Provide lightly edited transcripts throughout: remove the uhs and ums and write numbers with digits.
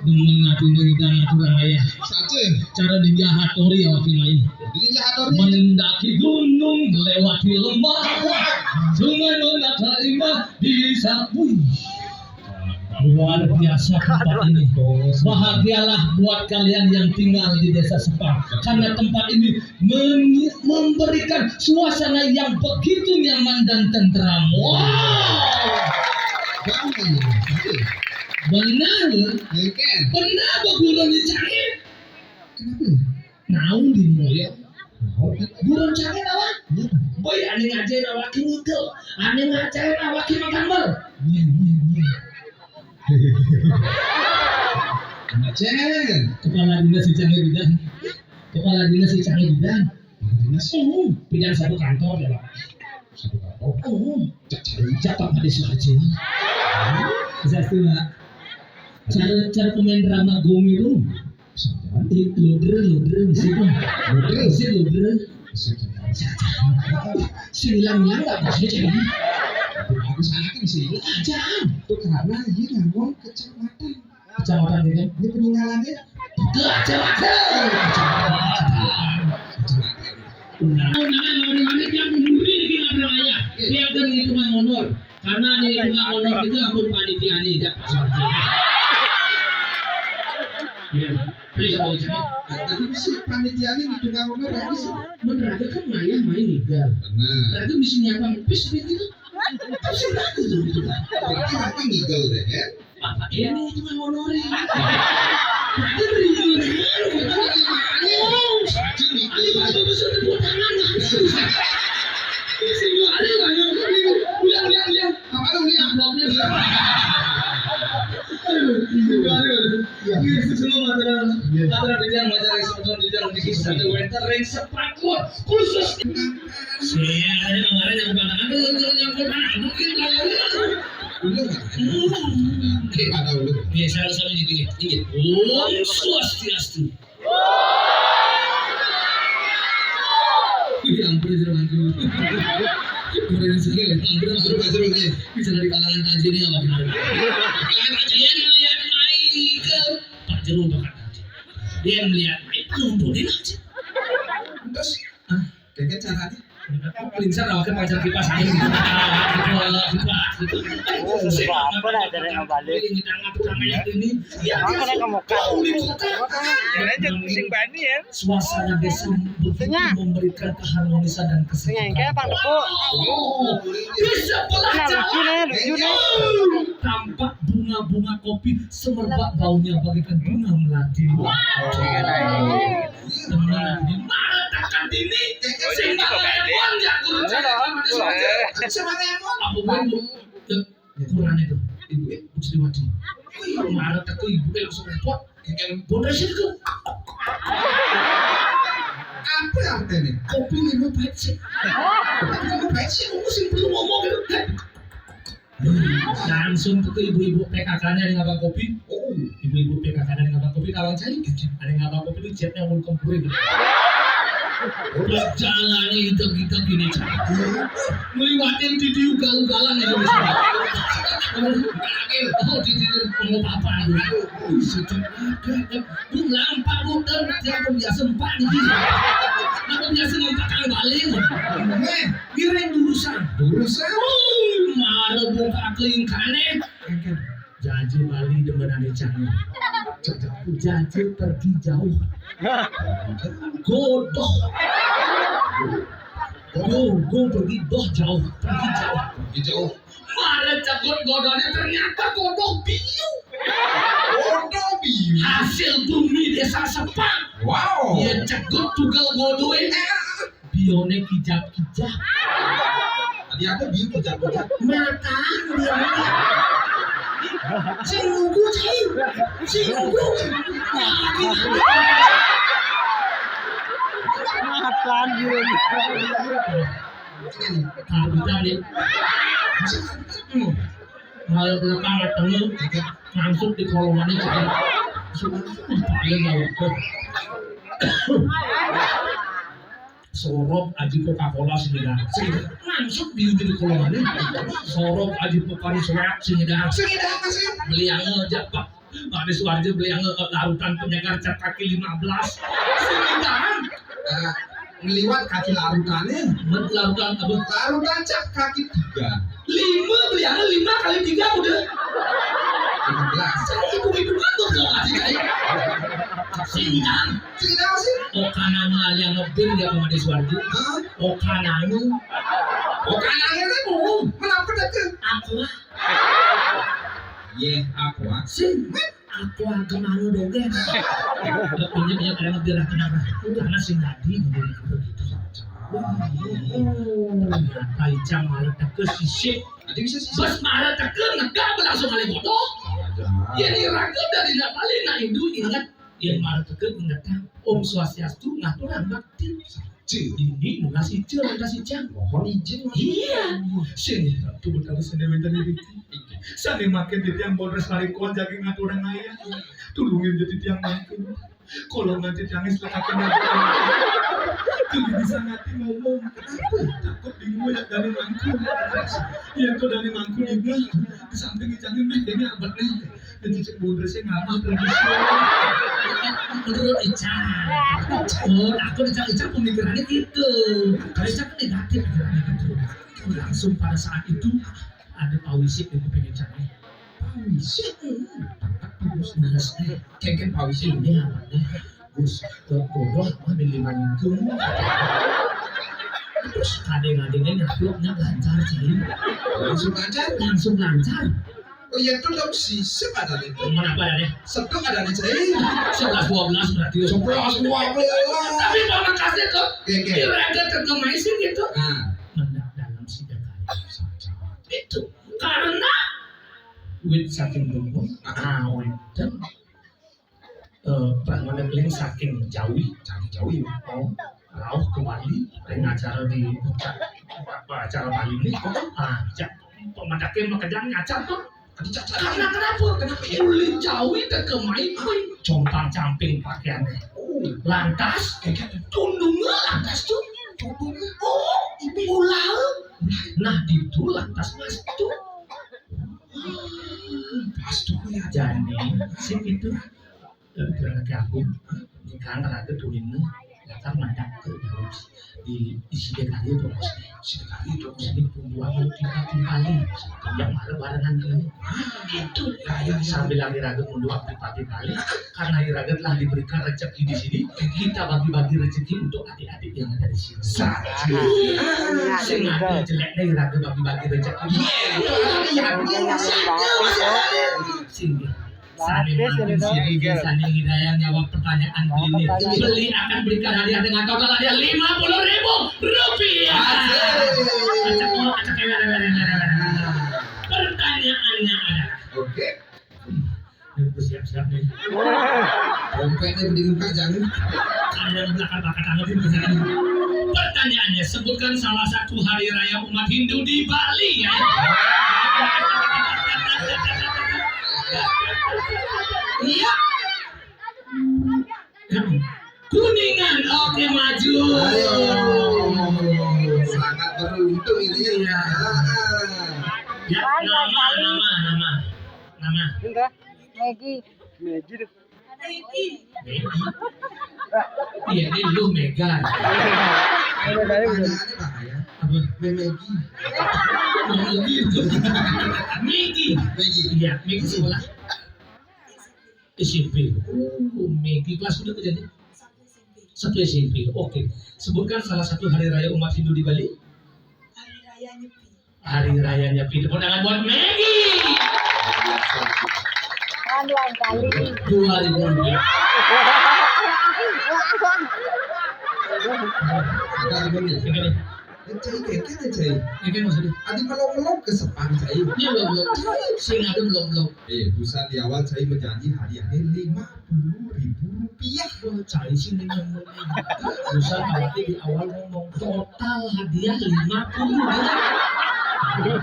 demen ngati dan aturan ayah. Saja. Cara dijahatori ya wakil mai. Dijahatori. Mendaki gunung, melewati lembah, sungai menata indah di Sapui. Luar biasa tempat ini. Bahagialah buat kalian yang tinggal di desa Sepang, karena tempat ini memberikan suasana yang begitu nyaman dan tentram. Wow. Benar, benar gurun dicari. Kenapa? Naung di moya. Gurun cari apa? Boy, ane ngajarin awak ngigel, ane ngajarin awak makan bal. Macen. Kepala dinas si Canggih Bidan. Kepala dinas si Canggih Bidan. Dinas. Bidan satu kantor ya Pak. Satu kantor. Catat pada suatu. Bisa tuh Pak. Cara pemain drama Gong itu. Loder mesti kan. Loder. Silang-silang nggak pasti jadi. Bagus anaknya bisa hilang. Jangan. Itu karena dia ngomong kecamatan. Kecamatan ini. Ini peninggalannya. Kecamatan. Nama yang memberi di raya. Dia akan hitungan honor. Karena hitungan honor itu aku panitia ini tidak pasal. Ya, tapi bisa panitia ini hitungan honor lagi sih. Meneraga kan Maya main nigal. Benar. Berarti mesti nyapa pis begitu. Pasti berarti itu. Berarti nanti ngigel deh ya. Bapak ini hitungan honor. Berarti beri Saja ngigel. Bapak bisa tepuk tangan. Semua ada nggak yang lihat. Apa lu lihat? Blognya dia. Ini semua material yang masalah sebetulnya di dalam kisah ada winter rain sepatu khusus. Saya ada kemarin yang katakan yang mungkin Gimana lu? biasa sama jadi ini. Swastiastu. Yang berjalan dulu. Kemudian sekali hampir bisa dari kalangan kaji ini apa? Kalangan kaji yang melihat Michael Pak Jeruk bakal kaji. Dia melihat Michael numpulin aja. Terus, kayak caranya? Lincah rawakan pacar kipas angin. Apa dah dari yang balik? Ini ya Kena ke muka. Sing bani ya. Suasana desa begitu memberikan keharmonisan dan Kayak kesejukan. Bang Depo. Bisa belajar. Lucu nih. Tampak bunga-bunga kopi semerbak baunya bagaikan bunga melati. Teman di mana takkan dini? Sehingga lemon ya kurang apa bu? Kurang itu ibu Muslimati. Marah takut ibu langsung repot. Kayak bonus itu. Apa artinya? Kopi minum pahit sih. Kopi minum pahit sih. Musim belum ngomong gitu. Langsung ke ibu-ibu PKK-nya ada ngabang kopi. Oh, ibu-ibu PKK-nya ada ngabang kopi kawan saya. Ada ngabang kopi itu jetnya mau kompuri. Berjalan itu kita gini cara. Meliwatin titi ugal-ugalan itu misalnya. Oh, titi mau apa itu? Lampak bukan dia biasa empat di sini. Aku biasa ngempakkan balik. Kirain urusan. Marah buka keingkane. Janji Bali demenane canggih. Janji pergi jauh. Godoh. Go pergi jauh. Pergi jauh. Marah cakut godone ternyata godong biu. Hasil bumi desa Sepang. Wow. Dia cekut tugal godoe. Bione kijap-kijap. Tadi apa biu kijap-kijap? Mata dia. Singgu. Makan gitu. Kita nih. Kalau kita ketemu langsung di kolongannya kita. Paling nggak sorok aji Coca-Cola sehingga langsung di kolongannya sorok aji Pokari Serak sehingga beli yang aja Pak Pak Deswarjo beli yang larutan penyegar cat kaki 15. Sekitar Ngeliwat kaki larutannya. larutan apa? Larutan cap kaki 3. 5 beli yang 5 kali 3 udah. 15. Saya ibu-ibu ngantuk loh kasih saya. Singkang. Cerita apa sih? Oh kanana yang ngebir ya Pak Deswarjo. Hah? Oh kanana. Oh kanannya kan bohong. Kenapa deket? Aku Iya, aku sing aku kemana dongeng. Punya ada ngebir kenapa? Karena si Nadi begitu. Ternyata Icang malah teke sisip. Nanti bisa sih. Bos malah teke negak langsung kali bodoh. Ya diragam dari nak balik nak Hindu ingat. Yang malah teke ingat Om Swastiastu ngaturan bakti. Ini ngasih cil ngasih cang. Mohon izin. Iya. Sini tuh betul sini minta diri. Sani makin di tiang Polres Marikon jaga ngaturan ayah. Tulungin jadi tiang makin. Kalau nanti tiangnya selekakin lagi. Tuh bisa ngati ngomong. Takut bingung ya dari mangkul. Iya tuh dari mangkul juga. Di samping icangin ini abadnya. Dan cicak bundresnya ngamah tradisi. Menurut Icang. Oh, aku Icang pemikirannya gitu. Kalau Icang kan negatif pikirannya gitu. Langsung pada saat itu ada Pak Wisik di kuping Icangnya. Pak Wisik? Terus beres deh. Kengken Pak Wisik ini apa deh? Gus, bodoh mah di 5 minggu. Terus kadang-kadangnya nyaploknya lancar sih. Langsung lancar. Oh iya tuh dong sisip ada nih. Mana apa ya? Sedok ada nih cai. 11-12 berarti. 11-12. Tapi mau kasih tuh. Oke. Kira-kira terkemaisin gitu. Nah. Mendak dalam sidang itu karena wit saking rumpun, dan bangunan keling saking jauh, oh, rauh ke Bali, dengan acara di acara Bali ini, pemandakin makadang ngacar tuh. Karena kenapa? Uli jauh dan kemain-main, compang-camping pakaiannya. Lantas, tundungnya lantas tuh. Oh, ular. Nah, itu lantas mas tuh. Pas tuh ya. Jadi, sih itu. Laki aku, di kantor ada tulisannya, datang mendak ke dalam di Sidekali itu mas. Sidekali itu jadi pembuangan di Bali. Yang mana barengan ini. Itu sambil lagi ragat mundur di Bali. Karena ragat telah diberikan rezeki di sini, kita bagi-bagi rezeki untuk adik-adik yang ada di sini. Saja. Sengaja jeleknya ragat bagi-bagi rezeki. Sini. Sani Hidayah jawab pertanyaan beli. Beli akan berikan hadiah dengan total hadiah Rp50.000. Pertanyaannya adalah. Oke. Siap-siap nih. Dompetnya di muka jangan. Kalian belakang bakat anget ini. Pertanyaannya, sebutkan salah satu hari raya umat Hindu di Bali ya. Iya. Kuningan, oke maju. Sangat beruntung ini ya. Ya, nama. Enggak. Maggie deh. Iya, ini lu Mega. Pertanyaannya bahaya. Apa? Megi. Megi. Iya, Megi sekolah. SMP. Oh, Megi kelas udah kejadian. 1 SMP. Oke. Sebutkan salah satu hari raya umat Hindu di Bali. Hari raya Nyepi. Tepuk tangan buat Megi. Lain kali. 2.000 rupiah. Ada bener. Ini Cai keke cai. maksudnya. Adi melok ke sepang cai. Ini belum. Sing ada belum. Busan di awal cai berjanji hadiahnya Rp50.000. Wah, cari sini yang Busan awalnya di awal ngomong total hadiah 50. Dia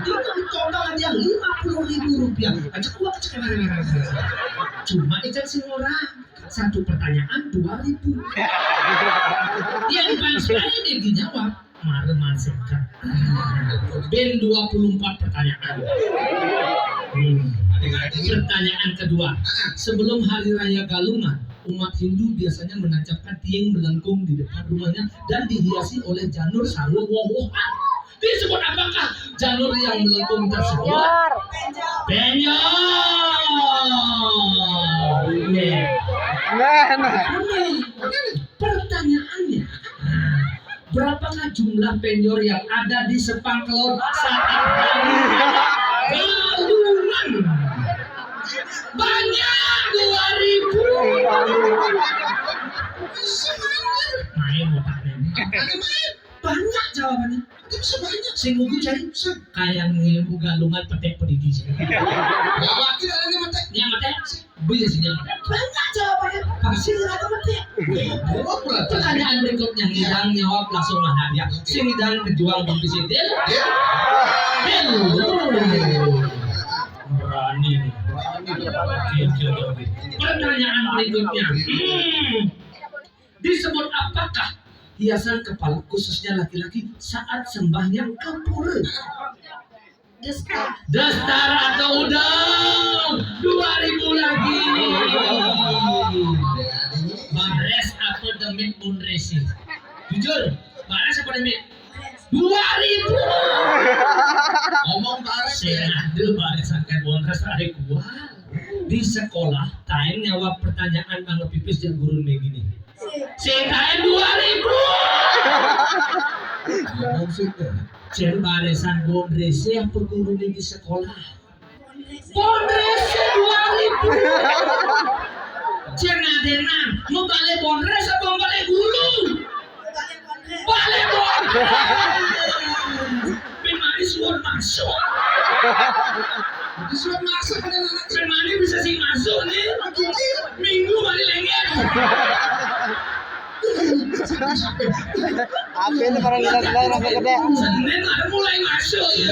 total hadiah Rp50.000. Ajak gua cuma ikan sing orang. Satu pertanyaan 2.000. Yang paling sekali dia dijawab. Mare Manseka. Ben 24 pertanyaan. Pertanyaan kedua, sebelum Hari Raya Galungan, umat Hindu biasanya menancapkan tiang melengkung di depan rumahnya dan dihiasi oleh janur sarwo wowohan. Disebut apakah janur yang melengkung tersebut? Yor. Penyor. Pertanyaannya, berapakah jumlah penyor yang ada di Sepangkelon saat Hari Raya Galungan? Banyak, 2000. Main otaknya. Banyak jawabannya. Sing ugu cari kayak ngilmu galungan petek pedidi sih. Yang mate, biasanya banyak jawabannya. Pasti nggak mate. Pertanyaan berikutnya hidang jawab langsung mana dia. Sing hidang kejuang kompetisi Del. Berani nih. Pertanyaan berikutnya. Disebut apakah hiasan kepala khususnya laki-laki saat sembahyang ke pura? Dastar atau udang? 2000 lagi. Bares atau demit bunresi? Jujur, bares apa demit? 2000. Ngomong bares ya. Aduh, bares angkat bunres hari kuat. Di sekolah, Tain jawab pertanyaan Bang Pipis dan guru begini. Tain 2000. Cer barisan bondrese yang perguru di sekolah. Bondrese 2000. Cer ngadenan, mau balik bondres apa balik guru? Balik bondres. Pemani suruh masuk. Disuruh masuk pada anak Pemani bisa sih masuk nih. Minggu balik lengger. Apa itu barang gila-gila rasa gede? Senin ada mulai masuk ya.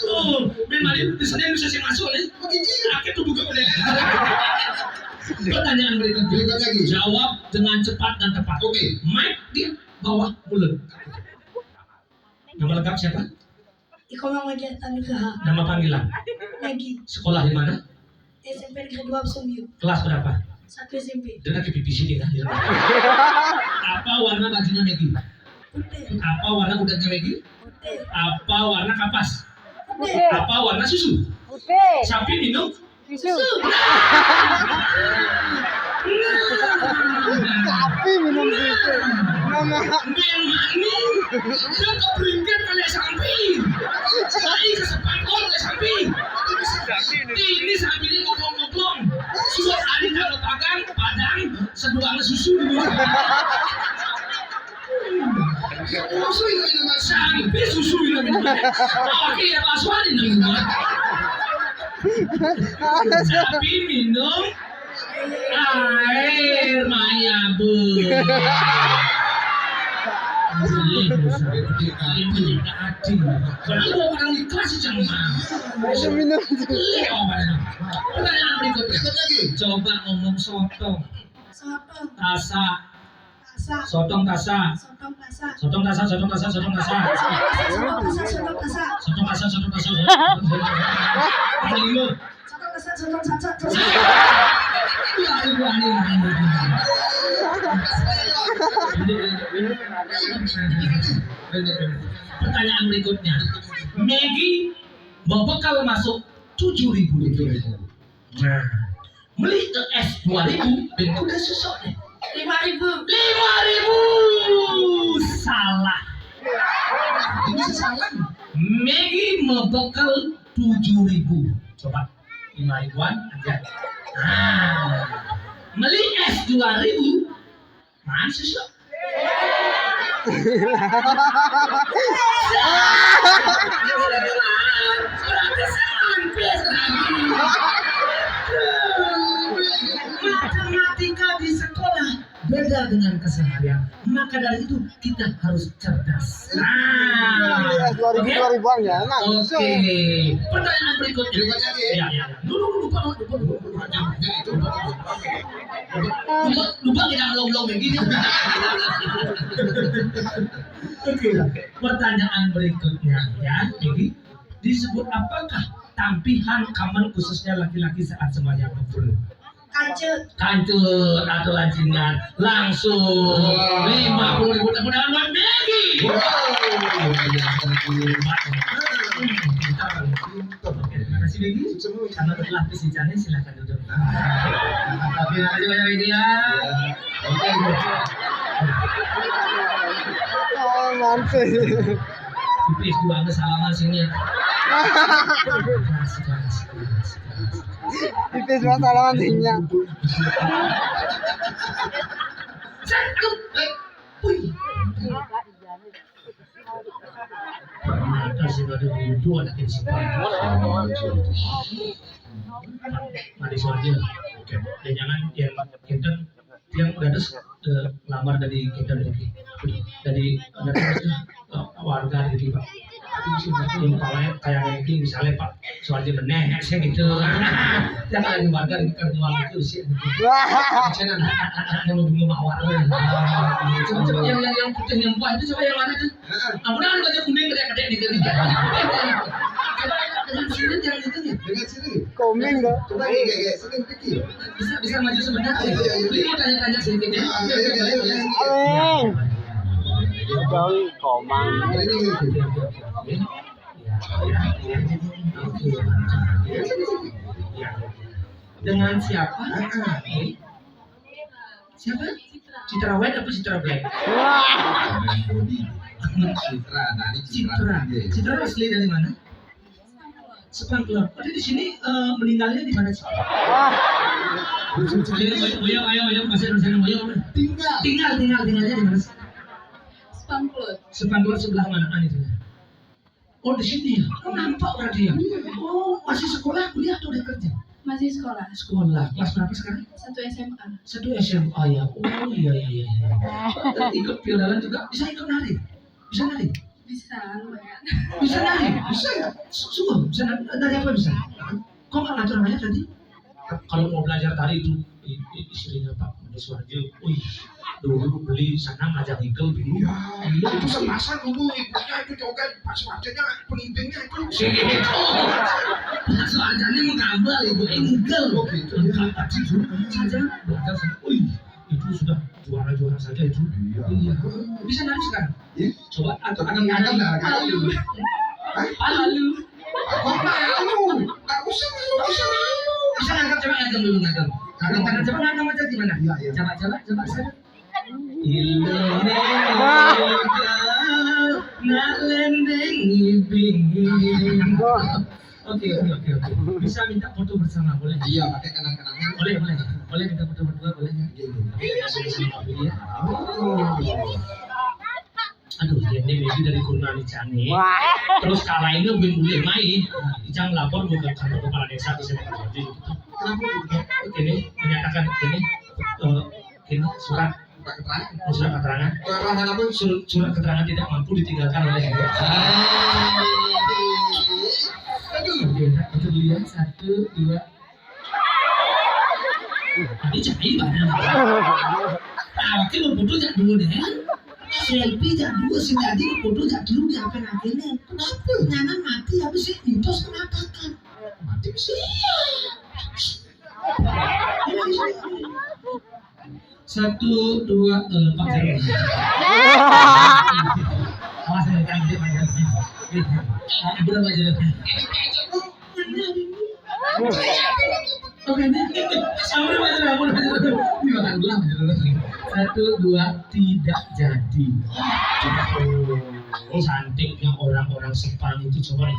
Oh, Pemani di Senin bisa sih masuk nih. Akhirnya tuh buka udah. Pertanyaan berikutnya. Jawab dengan cepat dan tepat. Oke. Mic di bawah mulut. Nama lengkap siapa? Iko Mangajatan Nugraha, Nama panggilan. Nagi, Sekolah di mana? SMP Negeri 2 Sumyu, Kelas berapa? 1 SMP, Dengar ke PPC nih kan? Apa warna bajunya Megi? Putih, Apa warna kudanya Megi? Putih, Apa warna kapas? Putih, Apa warna susu? Putih. Sapi minum? Susu. Sapi minum susu. Nama. Memani dia keberingkat oleh sapi. Lari ke sepangkol oleh sapi. Ini sapi ini ngoblong-ngoblong. Sudah hari kalau padang seduang susu dulu. Sampai susu ini minum. Oke ya Pak Suwadi minum. Sapi minum air Maya bu. Kalau orang ikhlas jangan. Bisa minum. Pertanyaan berikutnya. Coba ngomong sotong, Sotong, tasa, Tasa, sotong tasa, Sotong Tasa, sotong tasa, sotong tasa, sotong tasa, Sotong Tasa, Sotong Tasa, sotong tasa, sotong tasa. Paling lu. Sotong Tasa, Sotong Tasa, Tasa. Pertanyaan berikutnya, Megi berbekal masuk 7.000. Nah, beli ES 2.000 dan udah susahnya 5.000, 5.000. Salah. Ini salah. Megi membekal 7.000. Coba 5.000-an aja. Nah, beli es 2.000. Mana susah? Matematika di sekolah beda dengan keseharian. Maka dari itu kita harus cerdas. Nah, 2000-an ya. oke. Pertanyaan berikutnya. Ya. Lupa tidak long begini. Oke. Pertanyaan berikutnya ya, Megi. Disebut apakah tampihan kapan khususnya laki-laki saat sembahyang betul. Kancut. Kancut atau lancingan langsung 50.000 tepuk tangan buat Maggie. Oke, terima kasih Maggie. Karena telah pesijannya silakan duduk. Terima kasih banyak Maggie ya. Oh, mantul. Please dua salaman sini. Tipis masalah mantingnya. Satu. Wih. Ternyata sih ada bodoh anak ini sempat. Mari saja. Oke. Dan jangan yang kita yang udah ada lamar dari kita dari warga gitu Pak. Yang kepalanya kayak gini misalnya Pak soalnya bener saya gitu. Jangan lagi warga di kartuan itu sih. Jangan yang mau bingung mawar. Coba yang putih yang buah itu coba yang mana tuh? Ampun ada baju kuning gede-gede di kiri. Coba dengan sini jangan gitu ya. Dengan sini. Komeng dong. Coba kayak sini pikir. Bisa maju sebentar. Ini mau tanya-tanya sedikit ya. Komeng. Jauh komang. Dengan siapa? Siapa? Citra White apa Citra Black? Citra, tadi Citra. Citra asli dari mana? Sepangklor. Tadi di sini meninggalnya di mana sih? Ayo, masih rencana Boyo. Tinggalnya di mana sih? Sepangklor sebelah mana itu? Oh di sini ya. Oh, nampak berarti ya. Oh masih sekolah, kuliah atau udah kerja? Masih sekolah. Sekolah. Kelas berapa sekarang? 1 SMA. 1 SMA ya. Oh iya. Ikut pialalan juga. Bisa ikut nari? Bisa nari? Bisa lumayan. Bisa nari? Bisa ya? Sungguh? Bisa nari apa bisa? Kok nggak ngatur namanya tadi? Kalau mau belajar tari itu istrinya Pak Mende Suwarjo. Wih, dulu beli sana ngajak Eagle dulu. Iya, itu semasan dulu ibunya itu joget pas wajahnya pemimpinnya itu. Pas wajahnya mengabal ibu Eagle. Oh gitu. Kacik dulu saja belajar sama. Wih, itu sudah juara saja itu. Iya. Bisa nari sekarang? Iya. Coba atau Akan ngagam nggak? Palu. Palu. Kok malu? Nggak usah malu, bisa malu. Bisa ngangkat coba ngagam dulu ngagam. Ngagam tangan coba ngagam aja gimana? Iya. Coba saya. Indonesia ngalendeng ibing. Oke. Bisa minta foto bersama boleh? Iya, pakai kenang-kenangan. Boleh minta foto berdua boleh ya? Iya. Aduh, ini baby dari Kurniani Cane. Terus kala ini lebih boleh main. Icang lapor gue ke kantor kepala desa bisa makan baju gitu. Ini menyatakan ini surat keterangan. Surat keterangan tidak mampu ditinggalkan oleh ibu. Itu dulu ya 1, 2. Ini cahaya badan. Tapi mau foto jak dulu deh. Selfie jak dulu sih tadi foto jak dulu di apa-apanya. Kenapa? Nyaman mati habis sih mitos mengatakan. Mati sih. 1, 2, 4 jalan. Awas nih kan dia macam ni. Berapa jalan? Oke nih. Sampai macam apa? Ini makan belah macam 1, 2 tidak jadi. Cantiknya orang-orang Sepang itu coba.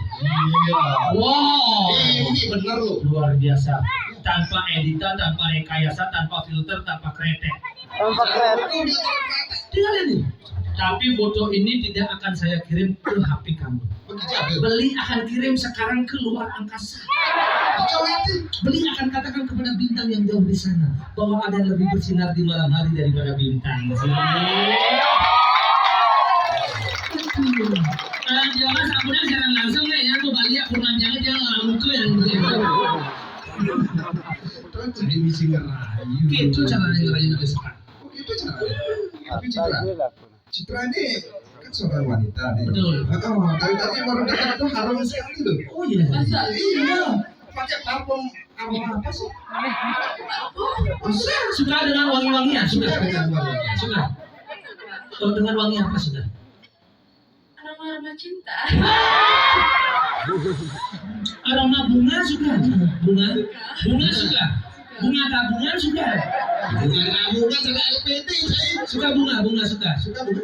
Wow. Ini bener loh. Luar biasa. Tanpa editan, tanpa rekayasa, tanpa filter, tanpa kretek. Tanpa keren. Tinggal ini. Tapi foto ini tidak akan saya kirim ke HP kamu. Beli akan kirim sekarang ke luar angkasa. Beli akan katakan kepada bintang yang jauh di sana bahwa ada yang lebih bersinar di malam hari daripada bintang. Jangan sampurnya jangan langsung nih ya tuh balik kurang jangan langsung tuh yang Kan jadi misi ngerayu. gitu caranya ngerayu dari sekarang. Oh gitu caranya. Tapi Citra ini kan seorang wanita nih. Betul. Dari tadi baru dekat tuh harum sekali loh. Oh iya. Masa? Iya. Pakai parfum apa sih? Masa? Suka dengan wangi-wangian, Suka suka. dengan wanginya. Suka. Kalau dengan wangi apa suka? Aroma-aroma cinta. Aroma bunga suka. Bunga suka. Bunga tabungan suka. Bukan kamu kan sama LPT saya. Suka bunga suka. Suka bukan?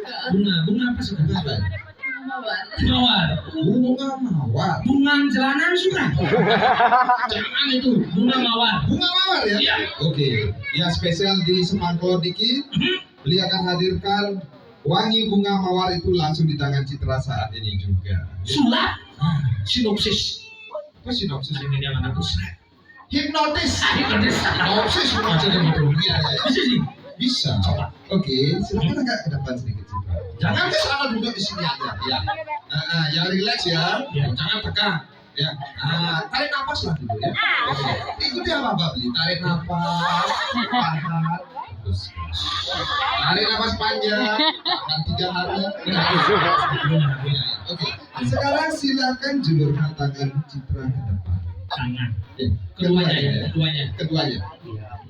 Bunga apa suka? Apa? Mawar. Mawar. Bunga mawar. Bunga jalanan suka. Jangan itu. Bunga mawar. Bunga mawar ya? Iya. Oke. Ya spesial di Semangkor dikit. Beli akan hadirkan wangi bunga mawar itu langsung di tangan Citra saat ini juga. Sulap. Sinopsis. Apa sinopsis? Ini dia mana tuh? Hipnotis. Hipnotis. Sinopsis macam itu. Iya, iya. Bisa sih. Bisa. Oke, silakan agak ke depan sedikit Citra. Jangan ke sana duduk di sini aja. Ya. Yang relax ya. Ya. Jangan tegang. Ya. Tarik nafas lah dulu ya. Oke. Ikuti apa Mbak Beli? Tarik nafas. Tahan. Terus. Tarik nafas panjang. Tahan 3 hari. Oke. Sekarang silakan julurkan tangan Citra ke depan. Tangan. Ya. Keduanya ya. Keduanya. Keduanya.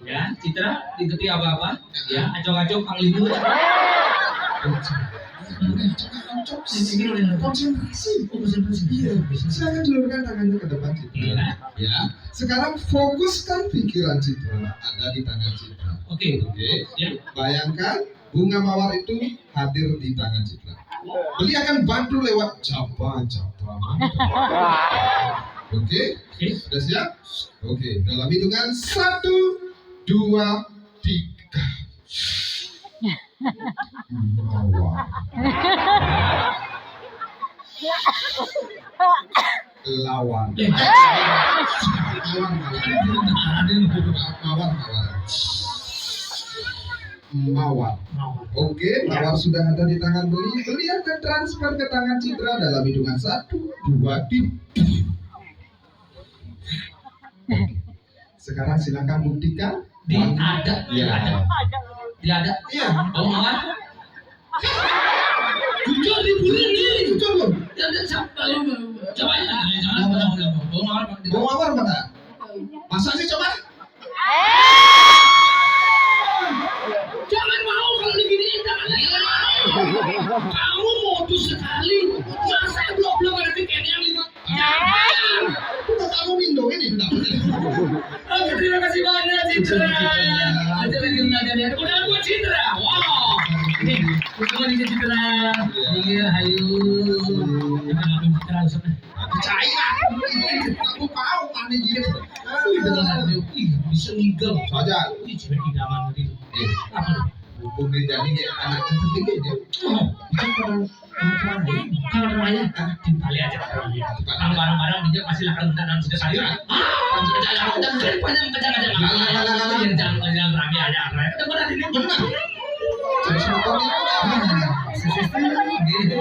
Ya, Citra diketi apa-apa. Ya, acok-acok panglimu. Konsentrasi. Iya. Silakan julurkan tangannya ke depan Citra. Iya. Ya. Sekarang fokuskan pikiran Citra ada di tangan Citra. Oke. Oke. Ya. Bayangkan bunga mawar itu hadir di tangan Citra. Beli akan bantu lewat cabang. Oke. Oke. Sudah siap? Oke. Dalam hitungan 1, 2, 3. Mawar. Lawan. Mawar. Oke, mawar sudah ada di tangan Beli. Beli akan transfer ke tangan Citra dalam hitungan 1, 2, 3. Sekarang silakan buktikan. Ada. Ya. Dia ada. Iya. Oh, mawar. Jujur dibuling nih. Jujur belum? Ya, siapa lu? Coba ya. Jangan. Oh, mawar. Bawa mawar mana? Masa sih coba? Jangan mau kalau diginiin jangan. Kamu modus sekali. Masa belum ada tiket yang 5. Jangan. Udah kamu minum ini udah. Oke, terima kasih banyak Citra. Aja lagi belajarnya. Udah buat Citra. Wow. Ini, kita di Citra. Iya, ayo. Jangan Citra usapnya. Percaya. Aku tahu mana dia. Bisa ngigel. Saja. Ih, cewek idaman tadi. Apa tuh? Hukum dia jadi anak tertinggi dia. Oh, kalau raya, timpali aja. Kalau barang-barang dia masih lakukan dalam sudah sayur. Jangan rame aja. Benar ini benar. Jadi semua itu.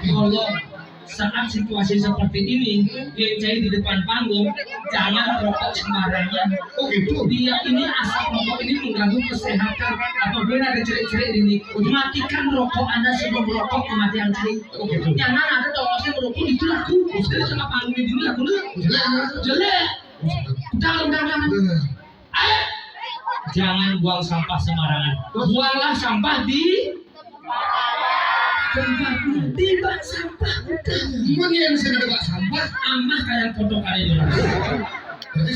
Tolong saat situasi seperti ini yang saya di depan panggung jangan rokok sembarangan. Oh gitu. Dia ini asap rokok ini mengganggu kesehatan. Apabila ada cerik-cerik ini, matikan rokok Anda sebelum merokok kematian cerik. Oh gitu. Jangan ada tolongnya merokok itu laku. Jadi sama panggung ini laku jelek. Jangan. Ayo. Jangan buang sampah sembarangan. Buanglah sampah di tempatnya. Di bak sampah. Mana yang bisa nebak sampah? Amah kayak foto kali ini. Berarti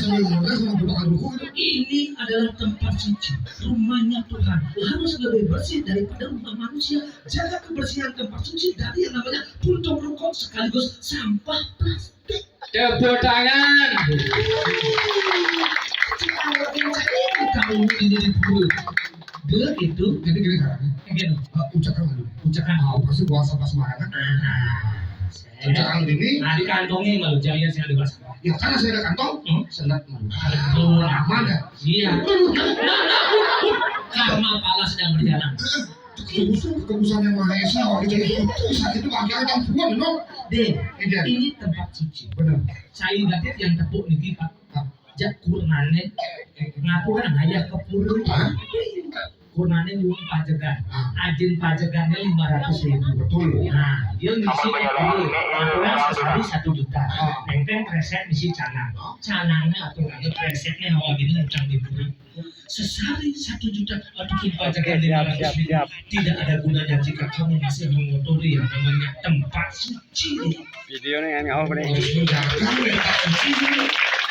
sama bukan buku itu. Ini adalah tempat suci, rumahnya Tuhan. Harus lebih bersih daripada rumah manusia. Jaga kebersihan tempat suci dari yang namanya puntung rokok sekaligus sampah plastik. Tepuk tangan. Kamu ini dulu. Dia itu. Jadi gini caranya. Gini. Ucapan dulu. Ucapan. Pasti buang sampah sembarangan. Cecakang ini. Nah, dikantongin malu jangan saya di kelas. Ya karena saya ada kantong. Senat malu. Betul. Aman ya. Iya. Karma pala sedang berjalan. Kebusan yang Maha Esa. Waktu jadi itu saat itu akhirnya kan semua dong. Deh, Iya. ini tempat suci. Benar. Saya gatit yang tepuk nih Pak. Jak kurnane ngaturan ayah ke pura. Hah? Kurnane nyuwun pajegan. Ah. Ajin pajegannya 500.000. Betul. Nah, dia ngisi dulu. Aturan sehari 1 juta. Nenteng preset ngisi canang. Canangnya aturannya presetnya hawa gini ngutang di pura. Sesari 1 juta. Aduh, pajegan 500.000. Tidak ada gunanya jika kamu masih mengotori yang namanya tempat suci. Video nih yang awal nih. Harus menjaga tempat suci.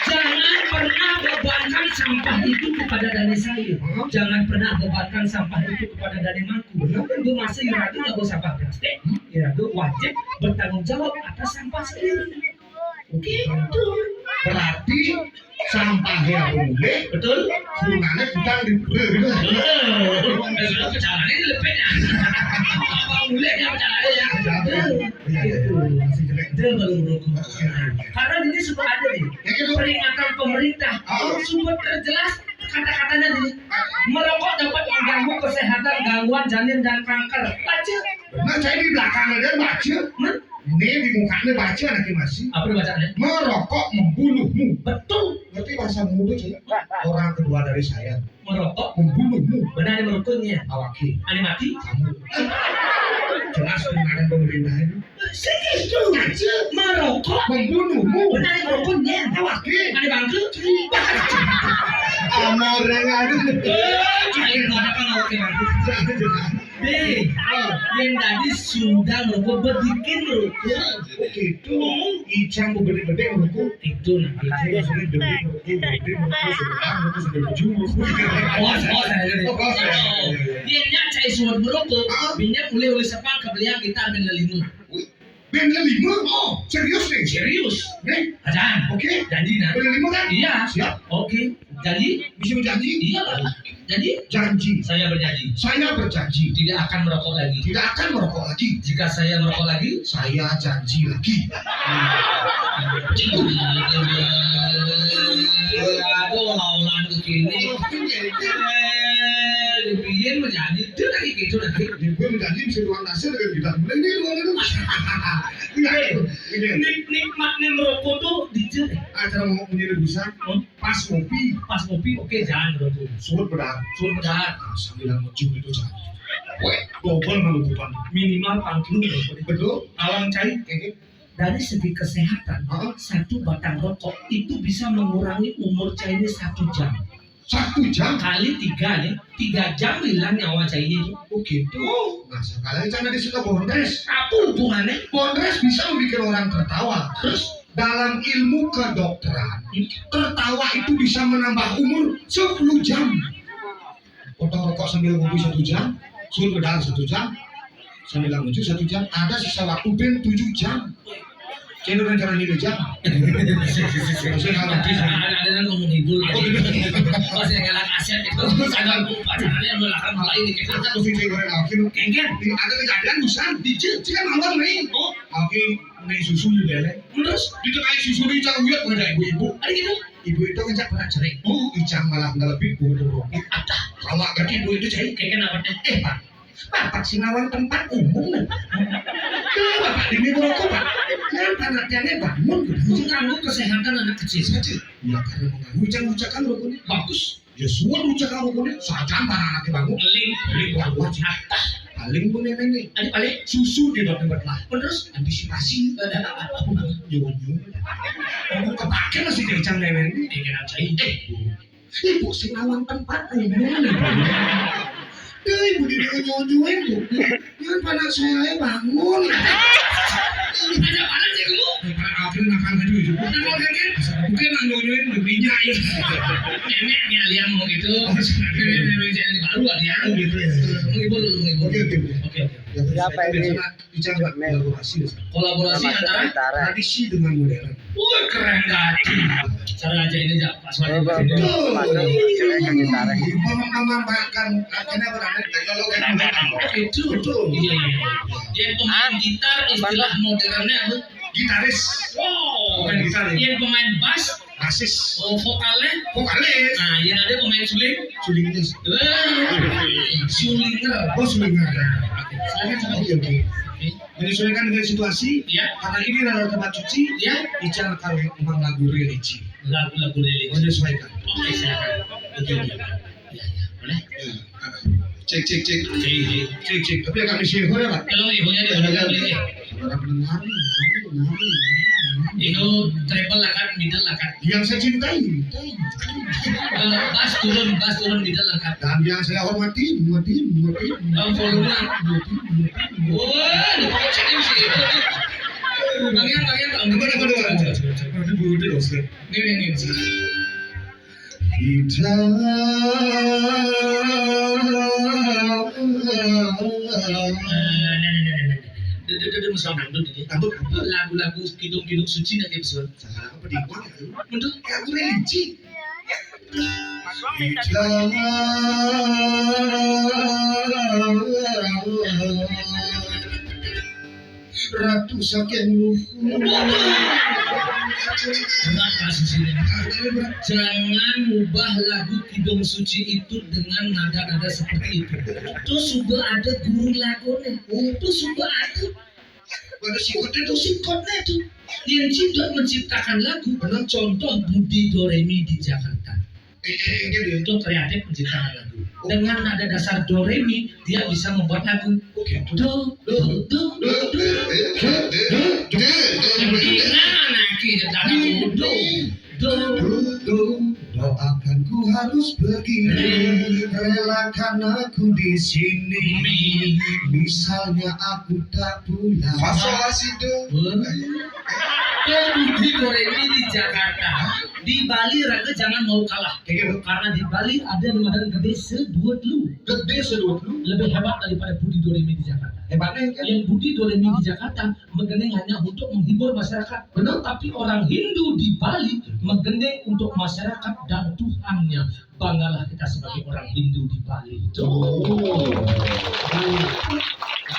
Jangan pernah bebankan sampah itu kepada dani saya. Jangan pernah bebankan sampah itu kepada dani maku. Itu masih Irago nggak bawa sampah plastik. Irago wajib bertanggung jawab atas sampah sendiri. Gitu. Berarti sampahnya boleh. Betul? Gunanya kita di Besok pecahannya ini lepetnya. Apa mulainya pecahannya ya? Itu baru rokok. Karena ini sudah ada nih. Peringatan pemerintah. Sumber terjelas kata-katanya nih. Merokok dapat mengganggu kesehatan, gangguan janin dan kanker. Baca. Nah, saya di belakang ada baca. Ini di mukanya baca nanti masih. Apa bacaannya? Merokok membunuhmu. Betul. Berarti bahasa muda saya. Orang kedua dari saya. Merokok Membunuhmu. benar merokoknya. Awaki. Ani mati? Kamu. Jelas penanganan pemerintah ini. Segitu aja. Merokok Membunuhmu. benar merokoknya. Awaki. Ani bangku? Amoreng ada. Cair mana kan oke bangku? Deh, yang tadi sudah merokok berbikin merokok. Begitu. Icang gede-gede merokok. Itu nanti. Icang sudah gede merokok sudah berjumlah. Bos, saya Oh, bos. Dia nyak cai suat merokok. Minyak mulai oleh sepang kebelian kita ambil lima. Benda 5? Oh, serius nih? Serius? Nih, Ajan. oke. Janji nah. Benda 5 kan? Iya. Siap. Oke. Janji? Bisa berjanji? Iya lah. Jadi Janji. saya berjanji Saya berjanji tidak akan merokok lagi. tidak akan merokok lagi. Jika saya merokok lagi, Saya janji lagi. aduh laulan ke kini. Biar menjadi itu lagi gitu nanti. Gue berjanji bisa doang hasil dengan kita. Mulai ini doang itu. Ini Nikmatnya merokok tuh dijel. acara mau menyerebusan pas ngopi, Pas ngopi oke jangan merokok. suut berat. Suruh mendarat. Sambil ngejum itu jangan. Weh, double malukupan. Minimal panggung merokok. Betul? Awang cair. Dari segi kesehatan, satu batang rokok itu bisa mengurangi umur cairnya 1 jam. 1 jam. Kali 3 nih, 3 jam hilang nyawa cairnya itu. Oh gitu. Nah sekali cara disuka bondres. Apa hubungannya? Bondres bisa membuat orang tertawa. Terus dalam ilmu kedokteran, tertawa itu bisa menambah umur 10 jam. Potong rokok sambil ngopi 1 jam, suruh bedal 1 jam, sambil lucu 1 jam, ada sisa waktu ben 7 jam. Cendol dan cara ini jam. Saya kalau Ada ngomong hibur. Pas yang ngelak aset itu, sadar pacarannya melakukan hal ini. Kita ada mesti saya goreng alkin. kengken. Ada kejadian busan, jika malam nih. Alkin nih susu di belek. Terus, Itu kayak susu di cang lihat pada ibu-ibu. ada gitu. Ibu itu ngajak pernah cerai. Oh, icang malah nggak lebih bodoh. Kalau nggak ibu itu cerai. Kengken apa deh? Pak, Bapak Sinawan tempat umum nih. Bapak ini merokok Pak. Kenapa anaknya bangun? Mengganggu kesehatan anak kecil. Saja. Ya karena mengganggu ucap-ucapan rokoknya. Bagus. Ya semua ucapan rokoknya. Saja para anaknya bangun. Ngeling. Paling wajib. Paling pun nenek. Ada paling. Susu di dalam tempat lah. Terus, Antisipasi. ada apa banget? Nyuwun-nyuwun. Kamu kepake masih kencang nenek ini. Kengken apa cair? Ibu Sinawan tempat umum nih. Ibu di nyuwun-nyuwun tuh. Jangan panas saya bangun. Ada mana sih kamu? Akhirnya makan aja gitu. Nah, kalau kan mungkin nangguin minyak ya. Neneknya liang mau gitu. Nenek baru ya. Gitu ya. Menghibur. Oke. Oke. Siapa ini? Bicara kolaborasi. Kolaborasi antara Tradisi dengan modern. wah keren gati. Cara aja ini aja Pak Suwadi. Masuk cewek ke gitar. Memambangkan akhirnya berada di teknologi. Itu. Iya. Yang pemain gitar istilah modernnya apa? Gitaris, Wow. Pemain gitar ya? Yang pemain bass, basis, vokalnya. vokalis, Nah, yang ada pemain suling. sulingnya. Sulinger. Oh, sulingnya. Silakan coba. Oke. Menyesuaikan dengan situasi. Ya. Karena ini adalah tempat cuci. Ya. Bicara kalau memang lagu religi. Lagu-lagu religi. Menyesuaikan. Oke, silakan. Oke. Ya. Boleh? Ya. Cek. Cek. Tapi agak misi ya Pak. Kalau ibunya di mana beli? Saudara pendengar, Itu treble lah kan, middle lah kan. yang saya cintai Bass turun middle lah kan. dan yang saya hormati. Volume. Wah, lupa cek ini sih. Bagian kalau ini. Kita Lagu-lagu kidung suci nanti besar. sekarang apa di mana? Untuk Lagu religi. Ratu Saken Kenapa sih? Jangan ubah lagu kidung suci itu dengan nada-nada seperti itu. Terus juga ada guru lagunya. Terus juga ada pada sikotnya itu sikotnya itu yang juga menciptakan lagu. Karena contoh Budi Doremi di Jakarta. gitu. Itu kreatif menciptakan lagu. Dengan nada dasar do re mi dia bisa membuat lagu. Do. Nah, kita lagu do. Doakan ku harus pergi, relakan aku di sini. Misalnya aku tak pulang. Fasolasi do. Budi Doremi di Jakarta. Di Bali raga jangan mau kalah. Karena di Bali ada namanya gede sedut lu. Lebih hebat daripada Budi Doremi di Jakarta. Hebatnya kan? Yang Budi Doremi di Jakarta menggendeng hanya untuk menghibur masyarakat. Benar, tapi orang Hindu di Bali menggendeng untuk masyarakat dan Tuhannya. Banggalah kita sebagai orang Hindu di Bali.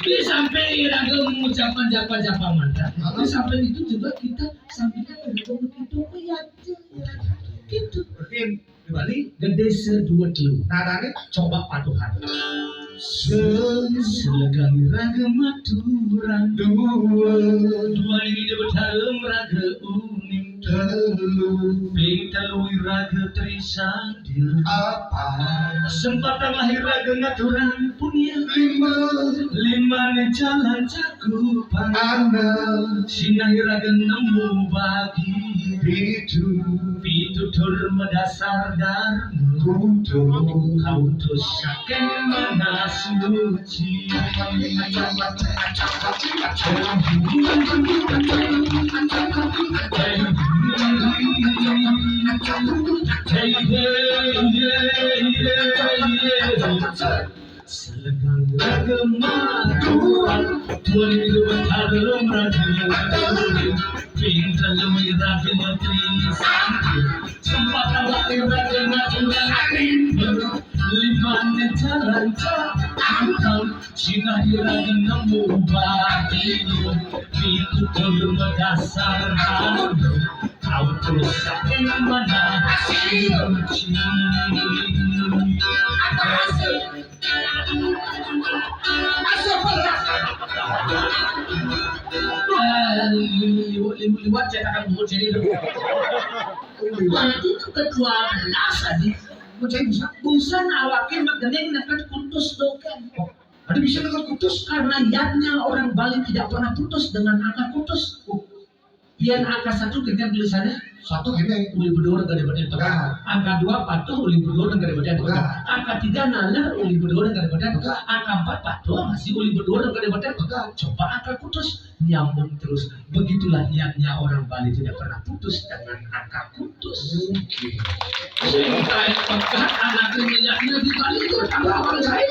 Di samping raga mengucapkan japa mantra, di samping itu juga kita sampaikan begitu ya, gitu. Berarti di Bali Gede sedua lu. nadanya Coba paduhan. Selegani raga maturan dua ini bertarung raga uning Pintalui raga trisandir apa? Sempatan lahir raga ngaturan punya lima jalan cakupan Sinai raga nemu bagi Pitu turma dasar darmu Kau tuh saken mana suci Selegang agama Tuhan itu bertarung ragu Pinta lui ragu matri Sempat awak ragu natural Limane jalan cakang Sinai ragu nemu bagi Pintu turma dasar halu Kau terus saking mana suci liwat cetakan buku jadi itu kedua belas tadi busan awaknya magandang nakat putus dokan Ada bisa dengan putus karena yadnya orang Bali tidak pernah putus dengan angka putus Yang angka 1 kita tulisannya Satu gini. uli berdua dengan daripada pegang. Angka 2 patuh uli berdua dengan daripada pegang. Angka 3 nalar uli berdua dengan daripada pegang. Angka 4 patuh masih uli berdua dengan daripada pegang. Coba angka kutus nyambung terus. Begitulah niatnya orang Bali tidak pernah putus dengan angka kutus. Saya pegang anak niatnya di Bali itu tambah orang lain.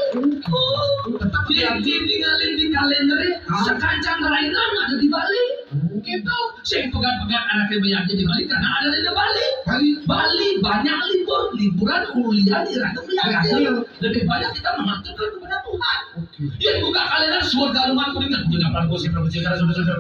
Tetap dia tinggalin di kalender sekancang rainan ada di Bali. Gitu, saya pegang anak niatnya di Bali karena ada di Bali. Bali banyak liburan kuliah di Ratu Melihatnya. Lebih banyak kita mengaturkan kepada Tuhan. Yang buka kalender surga rumah kuningan. Jangan pernah gosip promosi karena sudah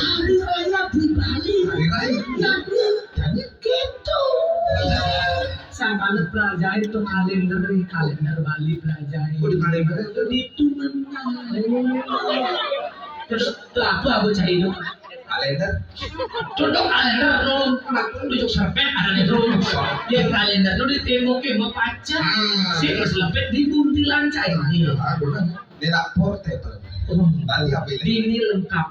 hari raya di Bali. Jadi gitu. Sampai pelajari itu kalender Bali pelajari. Oh, di kalender itu menang. Terus apa aku cari itu? kalender. Contoh kalender lo, tunjuk serpet ada di rumah. Ya kalender lo di tembok pacar. Si serpet di buntilan cair. Tidak portable. Bali apa ini? Ini lengkap.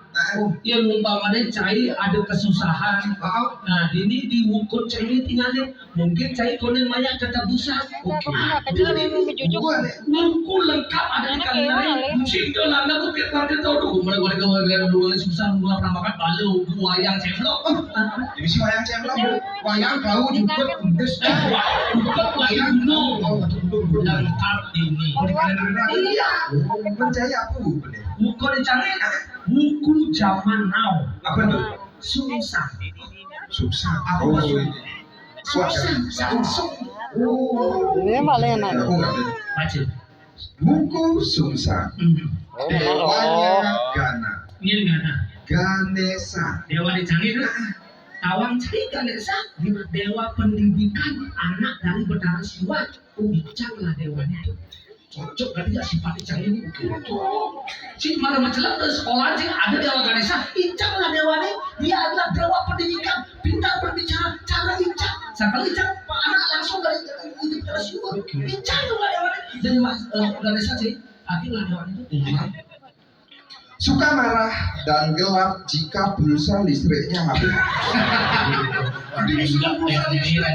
Yang umpamanya cai ada kesusahan. Nah, ini diukur cai tinggalin. Mungkin cai konen banyak tetap busa. Oke. Buku lengkap ada di kalender. Cinta landa aku tiap tahu dulu. Mereka dulu susah mulai pernah makan balu wayang cemplok. Divisi wayang cemplok. Wayang kau juga pedes. Wayang no. Lengkap ini. Iya. Percaya aku bener. Buku dicari. Buku zaman now. Apa tuh? Susah. Susah. Apa maksudnya? Susah. Oh. Ini malah yang mana? Aku nggak beli. Baca. Buku Sungsa. Dewanya Gana. Ini mana? Ganesha. Dewa dicari itu. Tawang cari Ganesha. Dewa pendidikan anak dari Betara Siwa. Bicanglah dewanya itu. Cocok kan tidak sifat Icang ini gitu. Si marah macelah ke sekolah sih ada Dewa Ganesha. Icang lah dewanya. Dia adalah dewa pendidikan, pintar berbicara, cara Icang. Sekali Icang anak langsung dari Betara Siwa. Icang lah dewanya. Jadi Mas Ganesha sih, akhirnya dewanya itu. Suka marah dan gelap jika pulsa listriknya habis.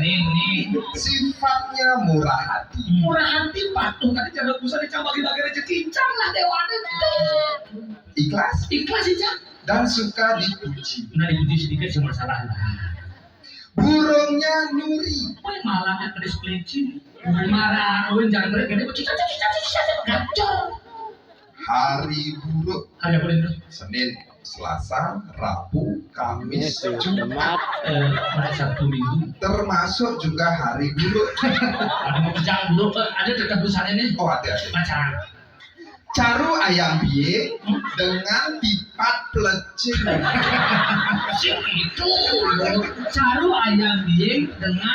Ini. Sifatnya murah hati. Murah hati patuh tadi cara pusat Icang bagi-bagi rezeki. Icang lah dewanya itu. Ikhlas Ikhlas Icang. dan suka dipuji. Nah dipuji sedikit cuma salah lah. Burungnya Nuri. Malahnya ke display marah, jangan mereka ini gacor. Hari buruk. Hari apa itu? Senin, Selasa, Rabu, Kamis, Jumat, Pada Sabtu Minggu. termasuk juga hari buruk. Ada mau kerjaan dulu, ada tetap busanya nih. Oh ada. Pacaran. Caru ayam biye dengan pipat pelecing. Itu. Caru ayam bieng dengan